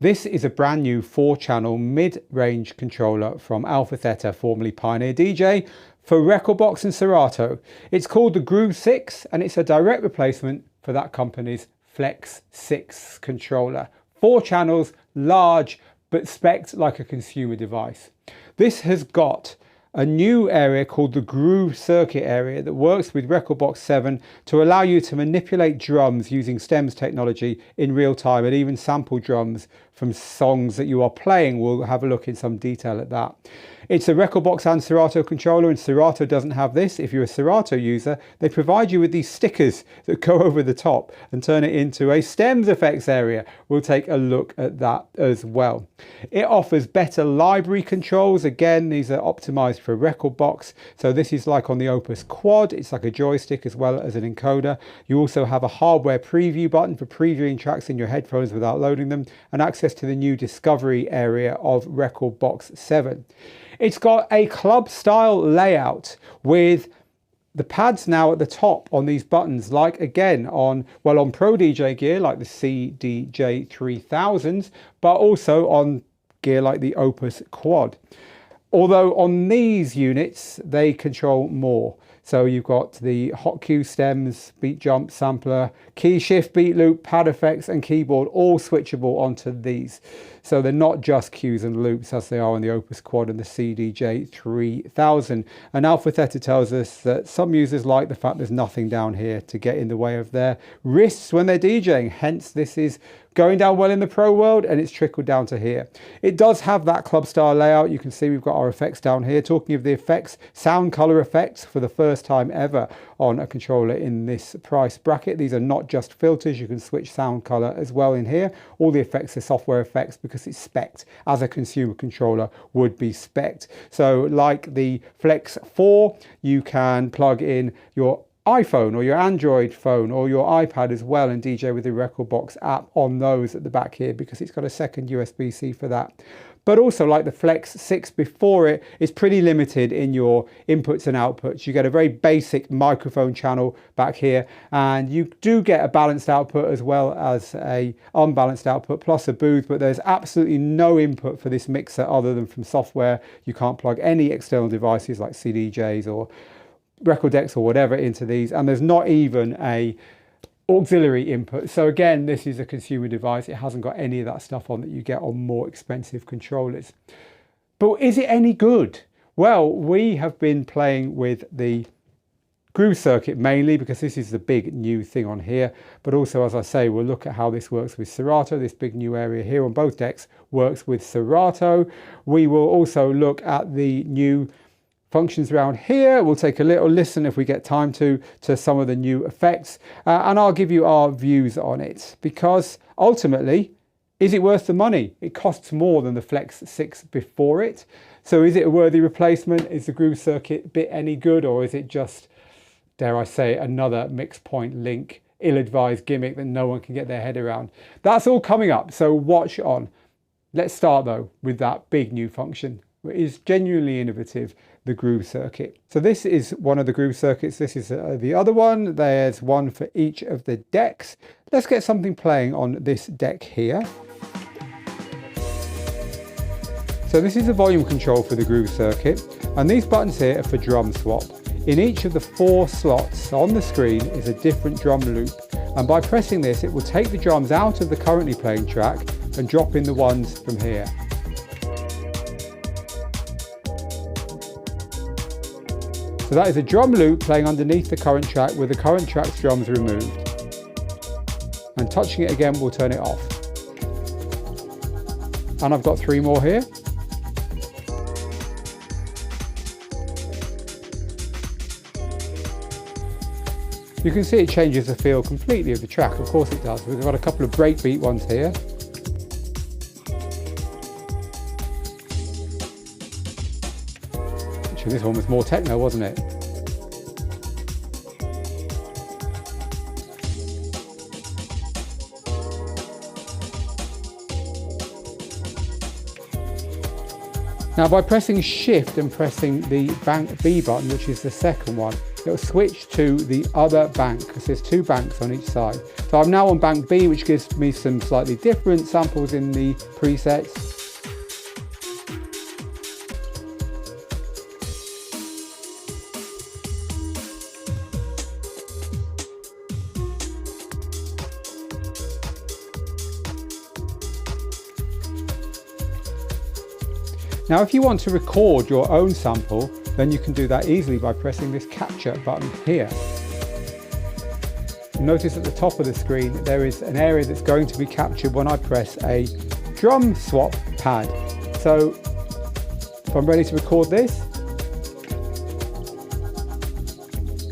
This is a brand new 4-channel mid-range controller from AlphaTheta, formerly Pioneer DJ, for Rekordbox and Serato. It's called the GRV6 and it's a direct replacement for that company's Flex 6 controller. 4 channels, large, but spec'd like a consumer device. This has got a new area called the groove circuit area that works with Rekordbox 7 to allow you to manipulate drums using stems technology in real time and even sample drums from songs that you are playing. We'll have a look in some detail at that. It's a Rekordbox and Serato controller, and Serato doesn't have this. If you're a Serato user, they provide you with these stickers that go over the top and turn it into a stems effects area. We'll take a look at that as well. It offers better library controls. Again, these are optimized for Rekordbox. So this is like on the Opus Quad. It's like a joystick as well as an encoder. You also have a hardware preview button for previewing tracks in your headphones without loading them, and access to the new discovery area of Rekordbox 7. It's got a club style layout with the pads now at the top on these buttons, like again on Pro DJ gear like the CDJ-3000s, but also on gear like the Opus Quad. Although on these units, they control more. So you've got the hot cue stems, beat jump, sampler, key shift, beat loop, pad effects and keyboard, all switchable onto these. So they're not just cues and loops as they are on the Opus Quad and the CDJ-3000. And AlphaTheta tells us that some users like the fact there's nothing down here to get in the way of their wrists when they're DJing. Hence, this is going down well in the pro world and it's trickled down to here. It does have that club style layout. You can see we've got our effects down here. Talking of the effects, sound color effects for the first time ever on a controller in this price bracket. These are not just filters. You can switch sound color as well in here. All the effects are software effects because it's spec'd as a consumer controller would be spec'd. So like the Flex 4, you can plug in your iPhone or your Android phone or your iPad as well and DJ with the Rekordbox app on those at the back here because it's got a second USB-C for that. But also, like the Flex 6 before it, is pretty limited in your inputs and outputs. You get a very basic microphone channel back here, and you do get a balanced output as well as a unbalanced output, plus a booth, but there's absolutely no input for this mixer other than from software. You can't plug any external devices like CDJs or record decks or whatever into these, and there's not even a auxiliary input. So again, this is a consumer device. It hasn't got any of that stuff on that you get on more expensive controllers. But is it any good? Well, we have been playing with the groove circuit mainly because this is the big new thing on here, but also, as I say, we'll look at how this works with Serato. This big new area here on both decks works with Serato. We will also look at the new functions around here. We'll take a little listen if we get time to some of the new effects, and I'll give you our views on it, because ultimately, is it worth the money? It costs more than the Flex 6 before it. So is it a worthy replacement? Is the groove circuit bit any good, or is it just, dare I say, another mixed point link, ill-advised gimmick that no one can get their head around? That's all coming up, so watch on. Let's start though with that big new function. It is genuinely innovative, the groove circuit. So this is one of the groove circuits. This is the other one. There's one for each of the decks. Let's get something playing on this deck here. So this is a volume control for the groove circuit, and these buttons here are for drum swap. In each of the 4 slots on the screen is a different drum loop, and by pressing this it will take the drums out of the currently playing track and drop in the ones from here. So that is a drum loop playing underneath the current track with the current track's drums removed. And touching it again will turn it off. And I've got 3 more here. You can see it changes the feel completely of the track. Of course it does. We've got a couple of breakbeat ones here. This one was more techno, wasn't it? Now by pressing shift and pressing the bank B button, which is the second one, it'll switch to the other bank because there's 2 banks on each side. So I'm now on bank B, which gives me some slightly different samples in the presets. Now, if you want to record your own sample, then you can do that easily by pressing this capture button here. You'll notice at the top of the screen, there is an area that's going to be captured when I press a drum swap pad. So if I'm ready to record this,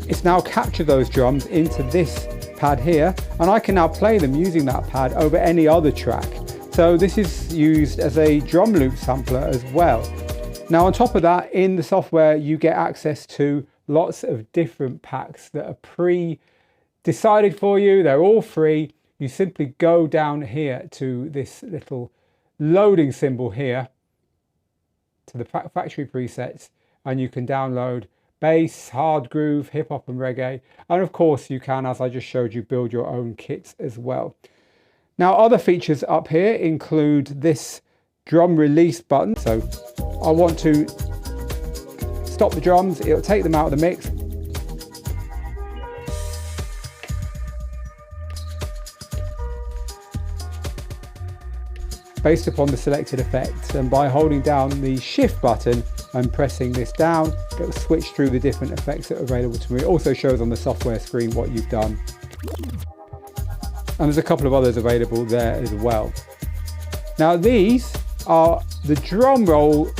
it's now captured those drums into this pad here, and I can now play them using that pad over any other track. So this is used as a drum loop sampler as well. Now on top of that, in the software you get access to lots of different packs that are pre-decided for you. They're all free. You simply go down here to this little loading symbol here to the factory presets, and you can download bass, hard groove, hip hop and reggae. And of course you can, as I just showed you, build your own kits as well. Now, other features up here include this drum release button. So I want to stop the drums, it'll take them out of the mix. Based upon the selected effect, and by holding down the shift button and pressing this down, it will switch through the different effects that are available to me. It also shows on the software screen what you've done. And there's a couple of others available there as well. Now these are the drum roll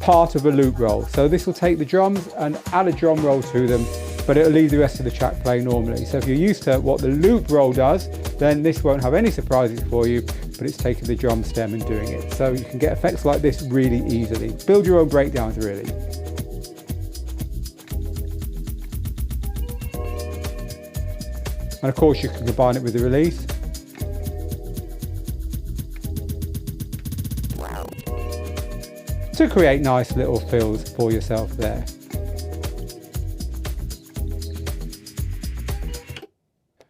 part of a loop roll. So this will take the drums and add a drum roll to them, but it'll leave the rest of the track playing normally. So if you're used to what the loop roll does, then this won't have any surprises for you, but it's taking the drum stem and doing it. So you can get effects like this really easily. Build your own breakdowns really. And of course you can combine it with the release. To create nice little fills for yourself there.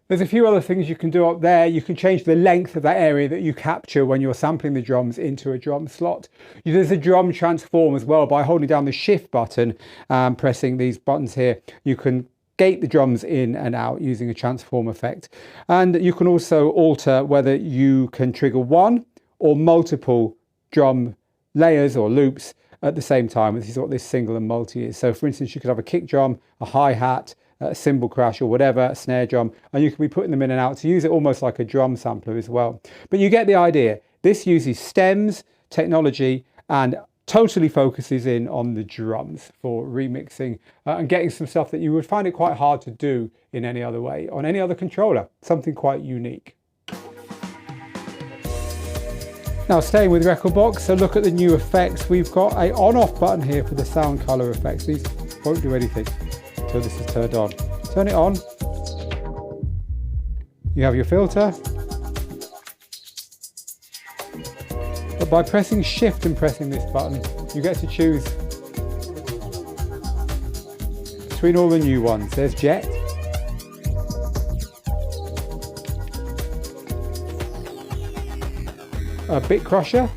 There's a few other things you can do up there. You can change the length of that area that you capture when you're sampling the drums into a drum slot. There's a drum transform as well. By holding down the shift button and pressing these buttons here, you can gate the drums in and out using a transform effect. And you can also alter whether you can trigger one or multiple drum layers or loops at the same time. This is what this single and multi is. So for instance, you could have a kick drum, a hi-hat, a cymbal crash or whatever, a snare drum, and you can be putting them in and out to use it almost like a drum sampler as well. But you get the idea. This uses stems, technology, and totally focuses in on the drums for remixing and getting some stuff that you would find it quite hard to do in any other way, on any other controller, something quite unique. Now staying with Rekordbox, so look at the new effects. We've got a on-off button here for the sound color effects. These won't do anything until this is turned on. Turn it on. You have your filter. But by pressing shift and pressing this button, you get to choose between all the new ones. There's jet. A bit crusher.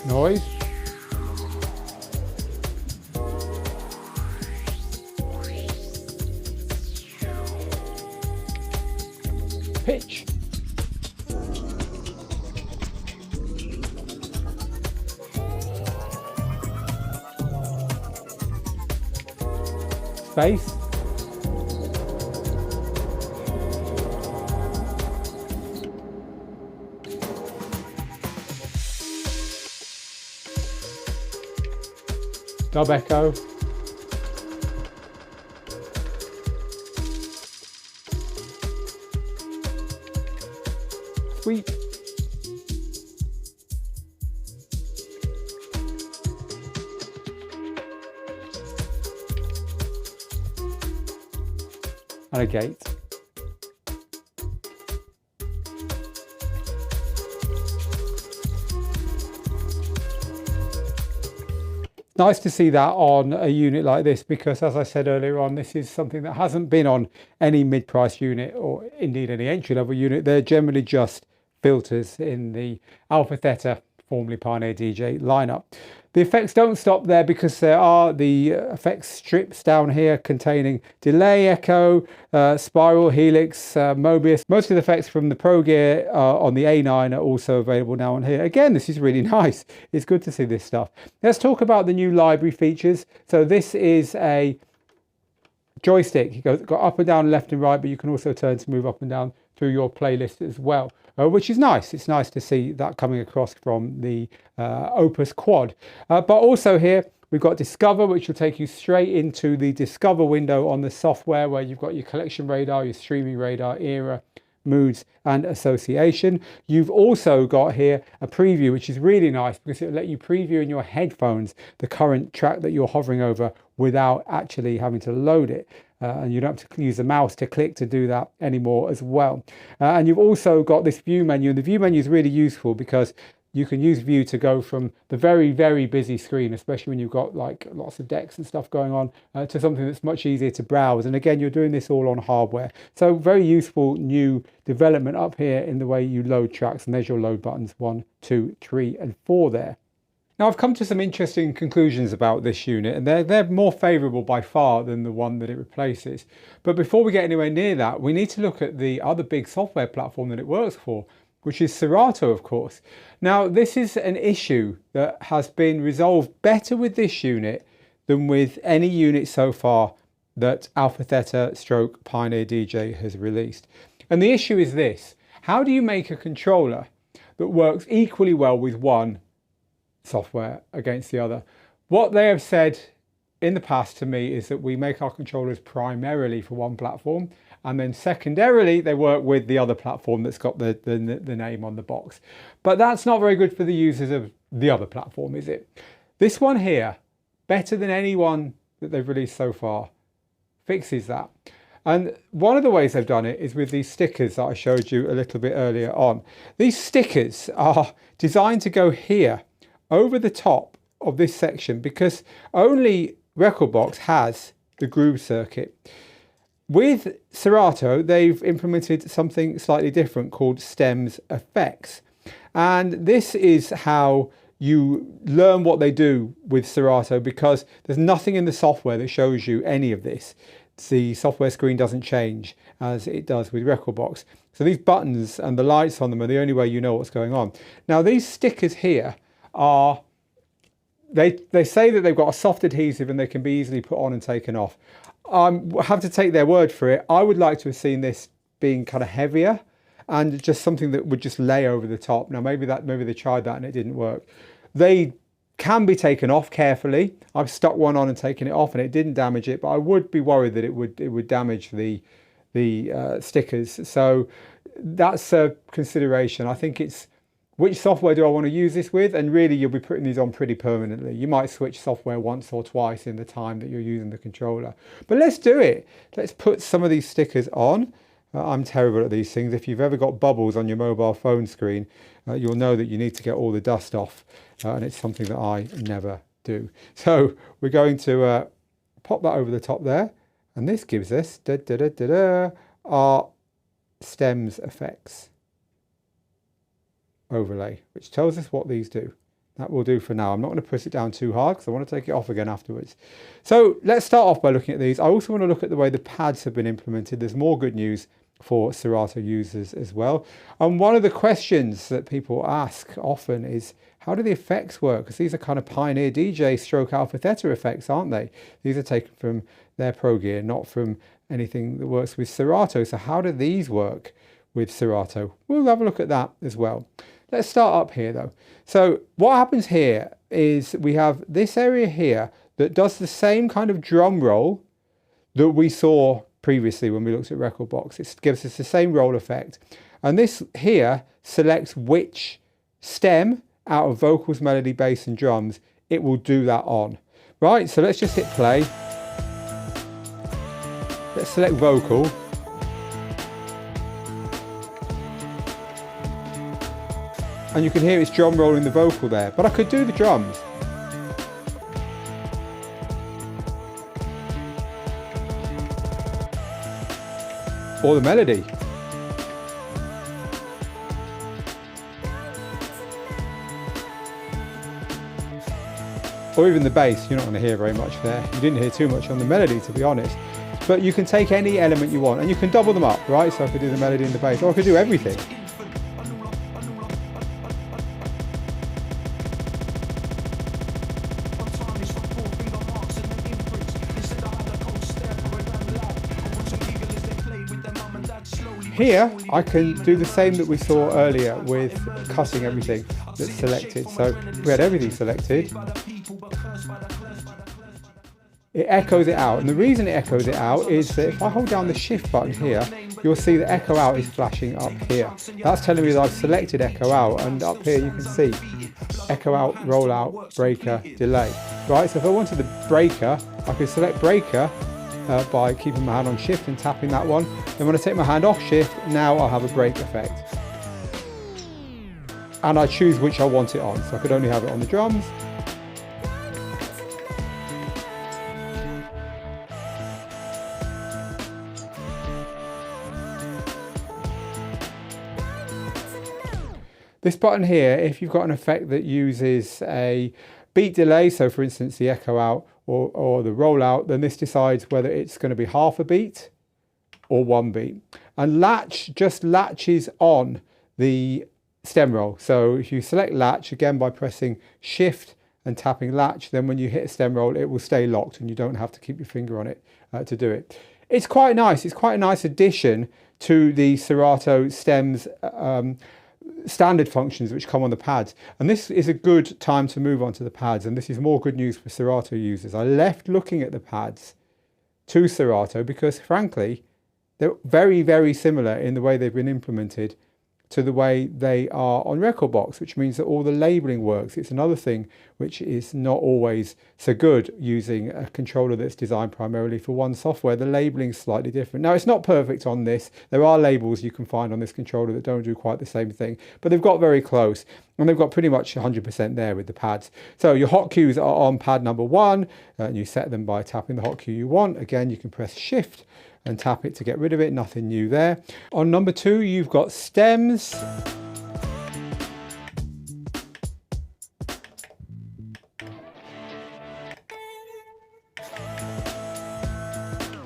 Noise. Pitch. Space. Dub echo. Sweep. And a gate. nice to see that on a unit like this, because as I said earlier on, this is something that hasn't been on any mid-price unit or indeed any entry-level unit. They're generally just filters in the AlphaTheta, formerly Pioneer DJ lineup. The effects don't stop there, because there are the effects strips down here containing delay, echo, spiral, helix, Mobius. Most of the effects from the Pro Gear on the A9 are also available now on here. Again, this is really nice. It's good to see this stuff. Let's talk about the new library features. So this is a joystick. You got up and down, left and right, but you can also turn to move up and down through your playlist as well, which is nice. It's nice to see that coming across from the Opus Quad. But also here we've got Discover, which will take you straight into the Discover window on the software, where you've got your collection radar, your streaming radar, era, moods and association. You've also got here a preview, which is really nice, because it'll let you preview in your headphones the current track that you're hovering over without actually having to load it. And you don't have to use the mouse to click to do that anymore as well. And you've also got this view menu, and the view menu is really useful because you can use view to go from the very, very busy screen, especially when you've got like lots of decks and stuff going on, to something that's much easier to browse. And again, you're doing this all on hardware. So very useful new development up here in the way you load tracks. And there's your load buttons 1, 2, 3 and 4 there. Now, I've come to some interesting conclusions about this unit, and they're more favourable by far than the one that it replaces. But before we get anywhere near that, we need to look at the other big software platform that it works for, which is Serato, of course. Now, this is an issue that has been resolved better with this unit than with any unit so far that AlphaTheta / Pioneer DJ has released. And the issue is this: how do you make a controller that works equally well with one software against the other? What they have said in the past to me is that we make our controllers primarily for one platform, and then secondarily they work with the other platform that's got the name on the box. But that's not very good for the users of the other platform, is it? This one here, better than any one that they've released so far, fixes that. And one of the ways they've done it is with these stickers that I showed you a little bit earlier on. These stickers are designed to go here over the top of this section, because only Rekordbox has the groove circuit. With Serato, they've implemented something slightly different called Stems Effects. And this is how you learn what they do with Serato, because there's nothing in the software that shows you any of this. The software screen doesn't change as it does with Rekordbox. So these buttons and the lights on them are the only way you know what's going on. Now, these stickers here are, they say that they've got a soft adhesive and they can be easily put on and taken off. I have to take their word for it. I would like to have seen this being kind of heavier and just something that would just lay over the top. Now maybe they tried that and it didn't work. They can be taken off carefully. I've stuck one on and taken it off and it didn't damage it, but I would be worried that it would damage the stickers. So that's a consideration. I think it's, which software do I want to use this with? And really, you'll be putting these on pretty permanently. You might switch software once or twice in the time that you're using the controller. But let's do it. Let's put some of these stickers on. I'm terrible at these things. If you've ever got bubbles on your mobile phone screen, you'll know that you need to get all the dust off. And it's something that I never do. So we're going to pop that over the top there. And this gives us our Stems Effects overlay, which tells us what these do. That will do for now. I'm not going to push it down too hard because I want to take it off again afterwards. So let's start off by looking at these. I also want to look at the way the pads have been implemented. There's more good news for Serato users as well. And one of the questions that people ask often is, how do the effects work? Because these are kind of Pioneer DJ / AlphaTheta effects, aren't they? These are taken from their Pro Gear, not from anything that works with Serato. So how do these work with Serato? We'll have a look at that as well. Let's start up here though. So what happens here is we have this area here that does the same kind of drum roll that we saw previously when we looked at Rekordbox. It gives us the same roll effect. And this here selects which stem out of vocals, melody, bass and drums it will do that on. Right, so let's just hit play. Let's select vocal. And you can hear it's drum rolling the vocal there, but I could do the drums. or the melody. Or even the bass. You're not going to hear very much there. You didn't hear too much on the melody, to be honest. But you can take any element you want and you can double them up, right? So I could do the melody and the bass, or I could do everything. Here, I can do the same that we saw earlier with cutting everything that's selected. So we had everything selected. It echoes it out. And the reason it echoes it out is that if I hold down the shift button here, you'll see that echo out is flashing up here. That's telling me that I've selected echo out, and up here you can see echo out, roll out, breaker, delay. Right, so if I wanted the breaker, I could select breaker by keeping my hand on shift and tapping that one. Then when I take my hand off shift, now I'll have a break effect. And I choose which I want it on. So I could only have it on the drums. This button here, if you've got an effect that uses a beat delay, so for instance the echo out or the roll out, then this decides whether it's going to be half a beat or 1 beat. And latch just latches on the stem roll. So if you select latch again by pressing shift and tapping latch, then when you hit a stem roll it will stay locked and you don't have to keep your finger on it to do it. It's quite nice. It's quite a nice addition to the Serato stems standard functions which come on the pads, and this is a good time to move on to the pads, and this is more good news for Serato users. I left looking at the pads to Serato because frankly they're very, very similar in the way they've been implemented to the way they are on Rekordbox, which means that all the labeling works. It's another thing which is not always so good using a controller that's designed primarily for one software. The labeling is slightly different. Now, it's not perfect on this. There are labels you can find on this controller that don't do quite the same thing, but they've got very close, and they've got pretty much 100% there with the pads. So your hot cues are on pad number 1, and you set them by tapping the hot cue you want. Again, you can press shift and tap it to get rid of it. Nothing new there. On number 2, you've got stems.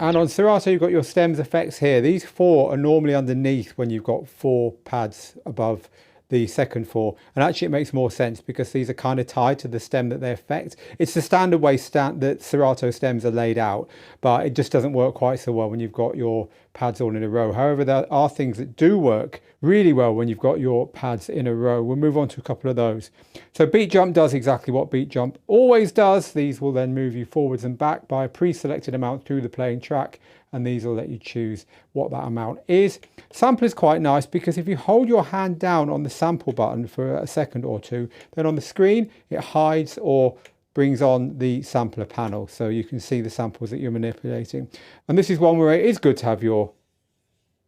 And on Serato, you've got your stems effects here. These 4 are normally underneath when you've got 4 pads above the second 4, and actually it makes more sense because these are kind of tied to the stem that they affect. It's the standard way that Serato stems are laid out, but it just doesn't work quite so well when you've got your pads all in a row. However, there are things that do work really well when you've got your pads in a row. We'll move on to a couple of those. So beat jump does exactly what beat jump always does. These will then move you forwards and back by a pre-selected amount through the playing track, and these will let you choose what that amount is. Sample is quite nice because if you hold your hand down on the sample button for a second or two, then on the screen it hides or brings on the sampler panel, so you can see the samples that you're manipulating. And this is one where it is good to have your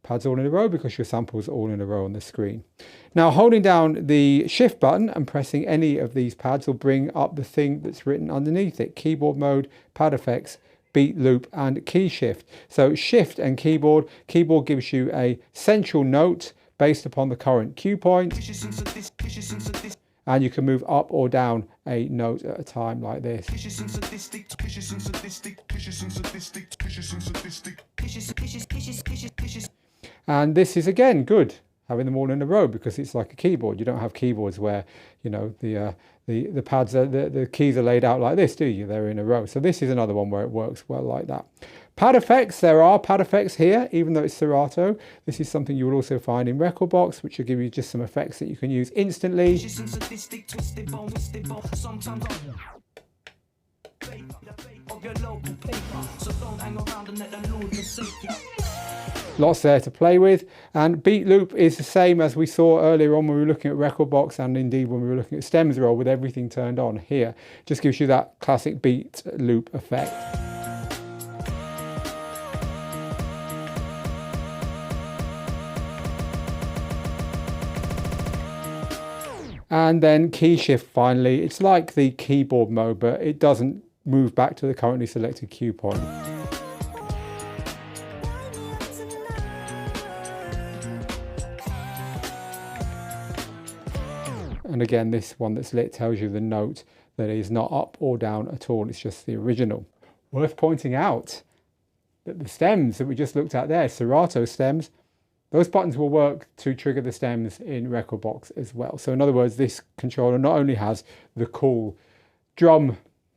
pads all in a row because your samples are all in a row on the screen. Now, holding down the shift button and pressing any of these pads will bring up the thing that's written underneath it: keyboard mode, pad effects, beat loop, and key shift. So shift and keyboard. Keyboard gives you a central note based upon the current cue point, and you can move up or down a note at a time like this. And this is again good, having them all in a row, because it's like a keyboard. You don't have keyboards where, you know, the pads are, the keys are laid out like this, do you? They're in a row. So this is another one where it works well like that. Pad effects, there are pad effects here, even though it's Serato. This is something you will also find in Rekordbox, which will give you just some effects that you can use instantly. Lots there to play with. And beat loop is the same as we saw earlier on when we were looking at Rekordbox, and indeed when we were looking at stems roll, with everything turned on here. Just gives you that classic beat loop effect. And then key shift finally. It's like the keyboard mode, but it doesn't move back to the currently selected cue point. And again, this one that's lit tells you the note that is not up or down at all. It's just the original. Worth pointing out that the stems that we just looked at there, Serato stems, those buttons will work to trigger the stems in Rekordbox as well. So in other words, this controller not only has the cool drum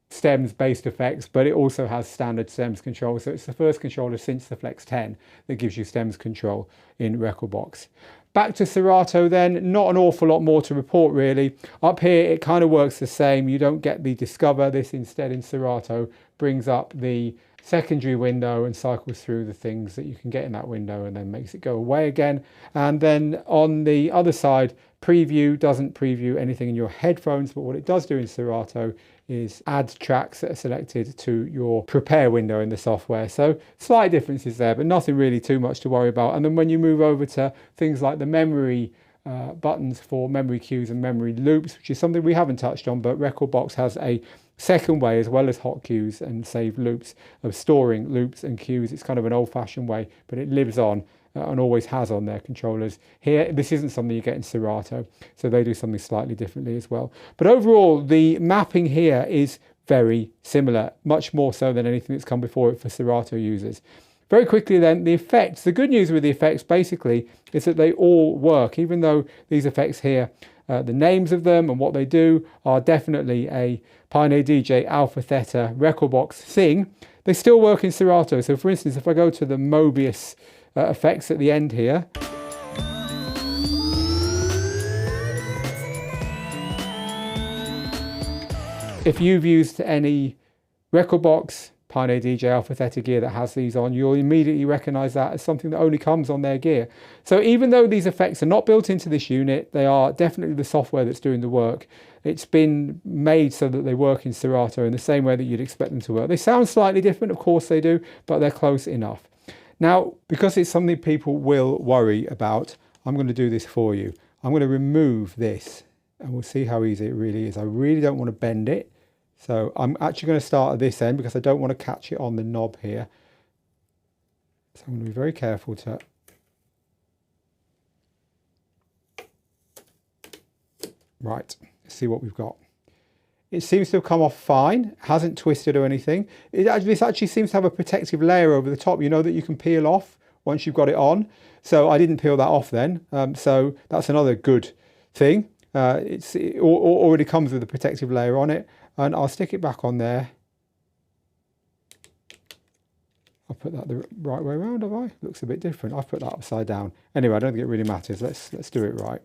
stems based effects, but it also has standard stems control. So it's the first controller since the Flex 10 that gives you stems control in Rekordbox. Back to Serato then, not an awful lot more to report really. Up here it kind of works the same. You don't get the discover. This instead in Serato brings up the secondary window and cycles through the things that you can get in that window and then makes it go away again. And then on the other side, preview doesn't preview anything in your headphones, but what it does do in Serato is add tracks that are selected to your prepare window in the software. So slight differences there, but nothing really too much to worry about. And then when you move over to things like the memory buttons for memory cues and memory loops, which is something we haven't touched on, but Rekordbox has a second way, as well as hot cues and save loops, of storing loops and cues. It's kind of an old-fashioned way, but it lives on and always has on their controllers. Here, this isn't something you get in Serato, so they do something slightly differently as well. But overall, the mapping here is very similar, much more so than anything that's come before it for Serato users. Very quickly then, the effects. The good news with the effects basically is that they all work, even though these effects here, the names of them and what they do are definitely a Pioneer DJ AlphaTheta Rekordbox thing. They still work in Serato. So for instance, if I go to the Mobius effects at the end here, if you've used any Rekordbox Pioneer DJ AlphaTheta gear that has these on, you'll immediately recognize that as something that only comes on their gear. So even though these effects are not built into this unit, they are definitely the software that's doing the work. It's been made so that they work in Serato in the same way that you'd expect them to work. They sound slightly different, of course they do, but they're close enough. Now, because it's something people will worry about, I'm going to do this for you. I'm going to remove this and we'll see how easy it really is. I really don't want to bend it. So I'm actually going to start at this end because I don't want to catch it on the knob here. So I'm going to be very careful to... Right, let's see what we've got. It seems to have come off fine, hasn't twisted or anything. This actually seems to have a protective layer over the top, you know, that you can peel off once you've got it on. So I didn't peel that off then. So that's another good thing. It already comes with a protective layer on it. And I'll stick it back on there. I'll put that the right way around, have I? Looks a bit different. I've put that upside down. Anyway, I don't think it really matters. Let's do it right.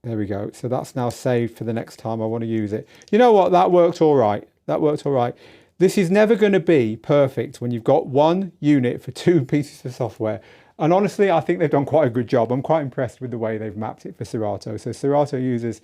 There we go. So that's now saved for the next time I want to use it. You know what? That worked all right. That worked all right. This is never going to be perfect when you've got one unit for two pieces of software. And honestly, I think they've done quite a good job. I'm quite impressed with the way they've mapped it for Serato. So Serato users,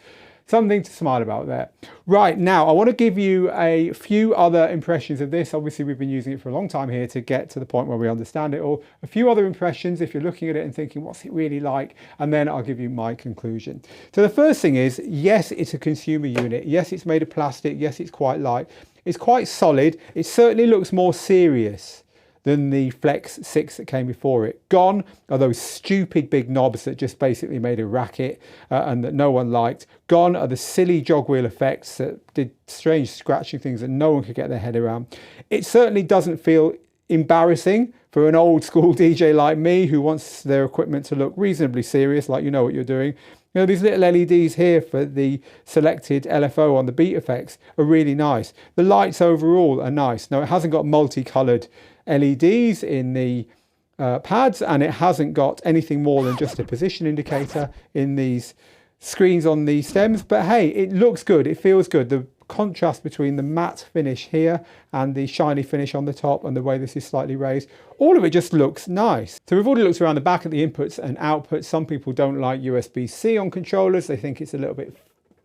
something to smile about there. Right, now I want to give you a few other impressions of this. Obviously, we've been using it for a long time here to get to the point where we understand it all. A few other impressions if you're looking at it and thinking, what's it really like? And then I'll give you my conclusion. So the first thing is, yes, it's a consumer unit. Yes, it's made of plastic. Yes, it's quite light. It's quite solid. It certainly looks more serious than the Flex 6 that came before it. Gone are those stupid big knobs that just basically made a racket and that no one liked. Gone are the silly jogwheel effects that did strange scratching things that no one could get their head around. It certainly doesn't feel embarrassing for an old school DJ like me who wants their equipment to look reasonably serious, like you know what you're doing. You know, these little LEDs here for the selected LFO on the beat effects are really nice. The lights overall are nice. Now, it hasn't got multicolored LEDs in the pads, and it hasn't got anything more than just a position indicator in these screens on the stems, but hey, it looks good, it feels good. The contrast between the matte finish here and the shiny finish on the top and the way this is slightly raised, all of it just looks nice. So we've already looked around the back at the inputs and outputs. Some people don't like USB-C on controllers. They think it's a little bit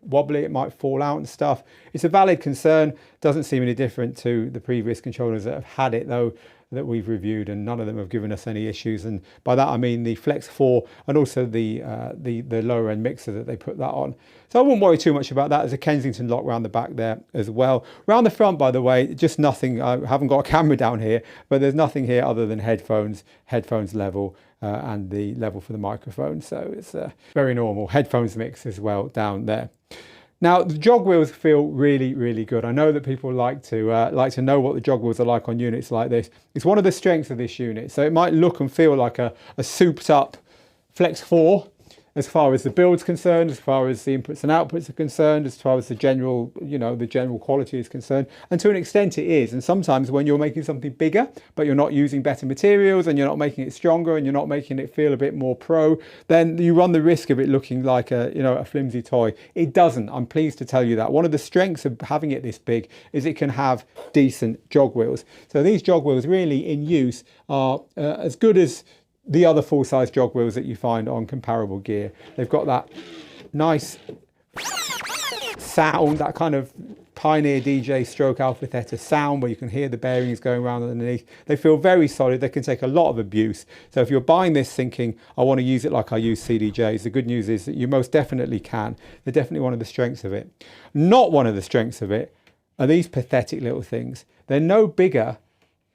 wobbly, it might fall out and stuff. It's a valid concern. Doesn't seem any different to the previous controllers that have had it though. that we've reviewed, and none of them have given us any issues. And by that I mean the Flex 4 and also the lower end mixer that they put that on. So I wouldn't worry too much about that. There's a Kensington lock around the back there as well. Around the front, by the way, just nothing. I haven't got a camera down here, but there's nothing here other than headphones level and the level for the microphone. So it's very normal. Headphones mix as well down there. Now the Jogwheels feel really, really good. I know that people like to know what the Jogwheels are like on units like this. It's one of the strengths of this unit. So it might look and feel like a souped up Flex 4 as far as the build's concerned, as far as the inputs and outputs are concerned, as far as the general, the general quality is concerned. And to an extent it is. And sometimes when you're making something bigger, but you're not using better materials and you're not making it stronger and you're not making it feel a bit more pro, then you run the risk of it looking like a flimsy toy. It doesn't. I'm pleased to tell you that. One of the strengths of having it this big is it can have decent Jogwheels. So these Jogwheels really in use are as good as the other full-size Jogwheels that you find on comparable gear. They've got that nice sound, that kind of Pioneer DJ stroke AlphaTheta sound where you can hear the bearings going around underneath. They feel very solid. They can take a lot of abuse. So if you're buying this thinking, I want to use it like I use CDJs, the good news is that you most definitely can. They're definitely one of the strengths of it. Not one of the strengths of it are these pathetic little things. They're no bigger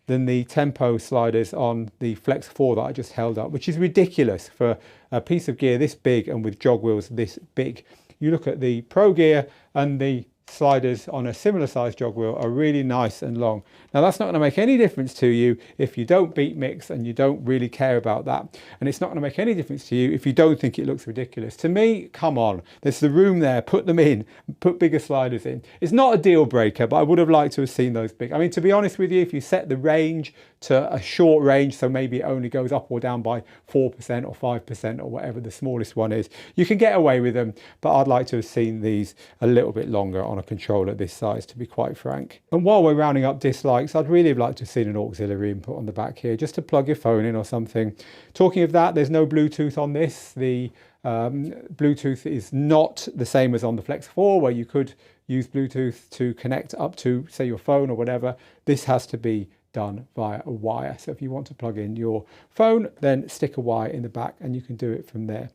than the tempo sliders on the Flex 4 that I just held up, which is ridiculous for a piece of gear this big and with Jogwheels this big. You look at the Pro gear and the sliders on a similar size Jogwheel are really nice and long. Now that's not going to make any difference to you if you don't beat mix and you don't really care about that. And it's not going to make any difference to you if you don't think it looks ridiculous. To me, come on, there's the room there, put them in, put bigger sliders in. It's not a deal breaker, but I would have liked to have seen those big. I mean, to be honest with you, if you set the range to a short range, so maybe it only goes up or down by 4% or 5% or whatever the smallest one is, you can get away with them, but I'd like to have seen these a little bit longer on a controller this size, to be quite frank. And while we're rounding up dislikes, I'd really have liked to have seen an auxiliary input on the back here, just to plug your phone in or something. Talking of that, there's no Bluetooth on this. The Bluetooth is not the same as on the Flex 4, where you could use Bluetooth to connect up to, say, your phone or whatever. This has to be done via a wire. So if you want to plug in your phone, then stick a wire in the back and you can do it from there.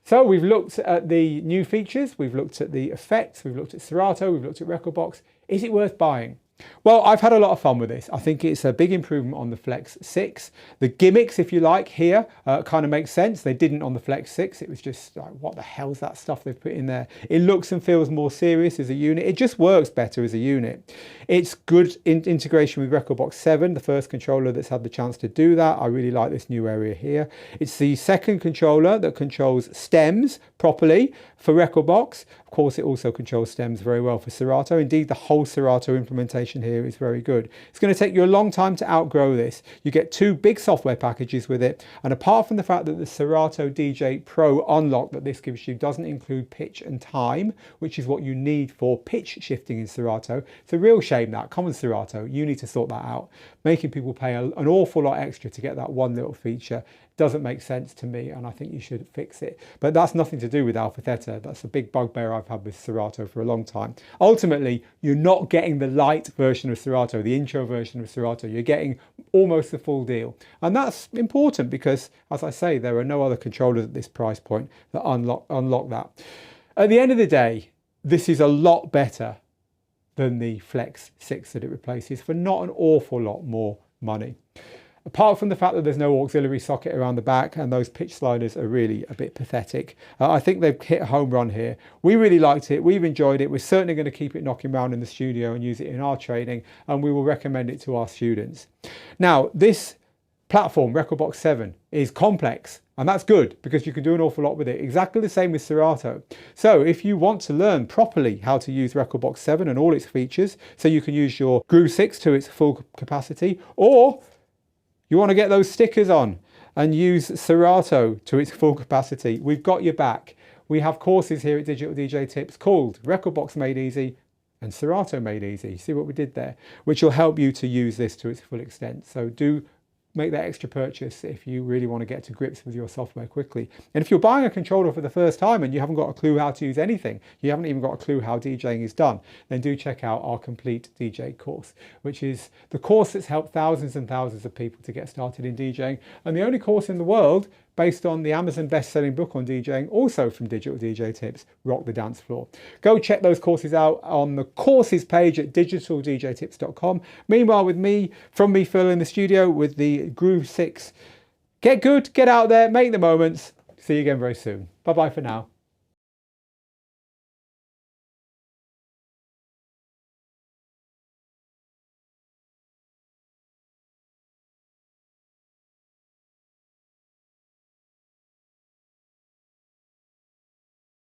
So we've looked at the new features, we've looked at the effects, we've looked at Serato, we've looked at Rekordbox. Is it worth buying? Well, I've had a lot of fun with this. I think it's a big improvement on the Flex 6. The gimmicks, if you like, here kind of make sense. They didn't on the Flex 6. It was just like, what the hell's that stuff they've put in there? It looks and feels more serious as a unit. It just works better as a unit. It's good integration with Rekordbox 7, the first controller that's had the chance to do that. I really like this new area here. It's the second controller that controls stems properly for Rekordbox. Of course, it also controls stems very well for Serato. Indeed, the whole Serato implementation here is very good. It's going to take you a long time to outgrow this. You get two big software packages with it, and apart from the fact that the Serato DJ Pro unlock that this gives you doesn't include pitch and time, which is what you need for pitch shifting in Serato. It's a real shame that, come on Serato, you need to sort that out. Making people pay an awful lot extra to get that one little feature doesn't make sense to me, and I think you should fix it. But that's nothing to do with AlphaTheta. That's a big bugbear I've had with Serato for a long time. Ultimately, you're not getting the light version of Serato, the intro version of Serato. You're getting almost the full deal. And that's important because, as I say, there are no other controllers at this price point that unlock that. At the end of the day, this is a lot better than the Flex 6 that it replaces for not an awful lot more money. Apart from the fact that there's no auxiliary socket around the back and those pitch sliders are really a bit pathetic, I think they've hit a home run here. We really liked it. We've enjoyed it. We're certainly going to keep it knocking around in the studio and use it in our training, and we will recommend it to our students. Now, this platform, Rekordbox 7, is complex, and that's good because you can do an awful lot with it. Exactly the same with Serato. So if you want to learn properly how to use Rekordbox 7 and all its features, so you can use your GRV6 to its full capacity, or you want to get those stickers on and use Serato to its full capacity, we've got your back. We have courses here at Digital DJ Tips called Rekordbox Made Easy and Serato Made Easy. See what we did there? Which will help you to use this to its full extent. So do make that extra purchase if you really want to get to grips with your software quickly. And if you're buying a controller for the first time and you haven't got a clue how to use anything, you haven't even got a clue how DJing is done, then do check out our complete DJ course, which is the course that's helped thousands and thousands of people to get started in DJing, and the only course in the world based on the Amazon best-selling book on DJing, also from Digital DJ Tips, Rock the Dance Floor. Go check those courses out on the courses page at digitaldjtips.com. Meanwhile, with me, Phil, in the studio with the Groove 6. Get good, get out there, make the moments. See you again very soon. Bye-bye for now.